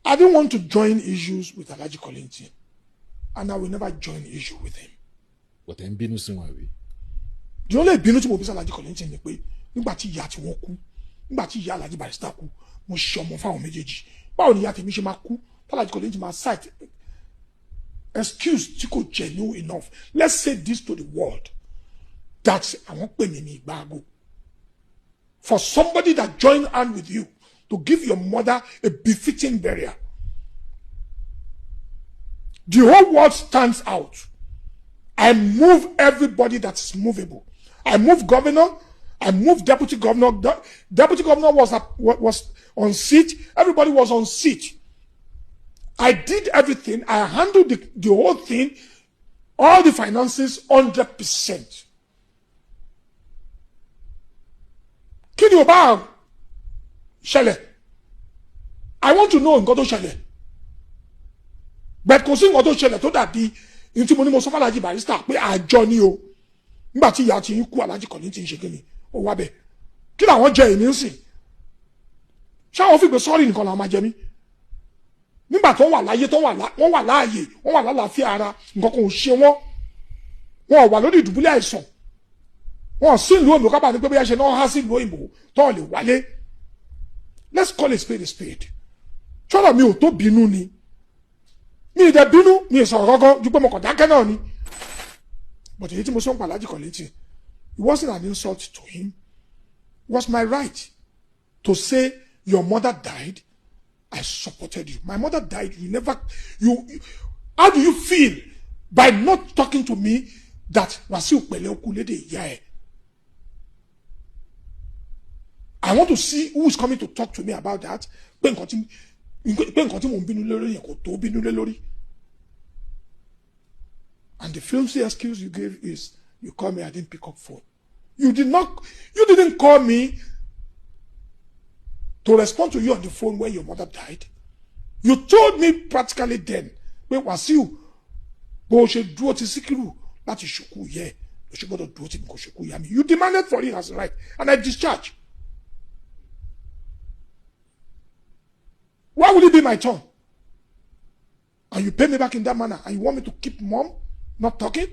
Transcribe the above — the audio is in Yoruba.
I didn't want to join issues with Alhaji Kọlington, and I will never join issue with him. But then Binu Sinwawi. The only Binu tí mo bí sí Alhaji Kọlington ni pé nígbà tí ìyá tí wọ́n kú, nígbà tí ìyá Alhaji Barrister kú, mo ṣe ọmọ fáwọn méjèèjì. Báwo ni ìyá tèmi ṣe máa kú? Alhaji Kọlington máa cite excuse tí kò genuine enough. Let's say this to the world that àwọn pè mí ní ìgbàgbọ́. For somebody that joined hand with you to give your mother a befitting burial. The whole world stands out. I move everybody that's movable. I move governor. I move deputy governor. Deputy governor was on seat. Everybody was on seat. I did everything. I handled the whole thing, all the finances, 100%. Kí ni ó bá ṣẹlẹ̀? I want to know nǹkan tó ṣẹlẹ̀. But kò sí nǹkan tó ṣẹlẹ̀ tó dàbí ní tí mo ní mo sọ fún Alhaji Barrister pé àjọ ni o. Nígbà tí ìyá ti ń kú Alhaji Kọlington ṣe kí ni ó wá bẹ̀. Kí làwọn jẹ èmi ń sìn? Ṣé àwọn fi gbé sọ́ọ̀rì nìkan làwọn máa jẹ mí? Nígbà tó wà láyé wọ́n wà láàyè wọ́n wà lálàáfíà ara nǹkan kan ò ṣe wọ́n. Wọ́n wà lórí ìdùbúlẹ̀ àìsàn. Wọ́n sí ìlú òyìnbó kábàá ní pé bí a ṣe náà há sí ìlú òyìnbó tó lè wálé. Let's call a spade a spade. Ṣọ́nà mi ò tó bínú ni. Mi ì dẹ̀ bínú mi ì sọ̀rọ̀ kankan ju pé mo kàn dákẹ́ náà ni. But èyí tí mo sọ ń pa Alhaji Kọlington, it wasn't an insult to him. It was my right to say your mother died. I supported you. My mother died. How do you feel by not talking to me that Wasiu pẹ̀lẹ́ okú lédè ìyá ẹ̀? I want to see who is coming to talk to me about that. Pé nǹkan tí mo ń bínú lé lórí yẹn kò tó bínú lé lórí. And the flimsy excuse you gave is you called me, I didn't pick up phone. You didn't call me to respond to you on the phone when your mother died. You told me practically then, pé Wasiu, bó ṣe dúró ti Síkírù láti ṣòkú yẹ, ló ṣe gbọ́dọ̀ dúró ti kò ṣòkú yá mi. You demanded for it as a right, and I discharged. Why would it be my turn? And you pay me back in that manner, and you want me to keep mum not talking?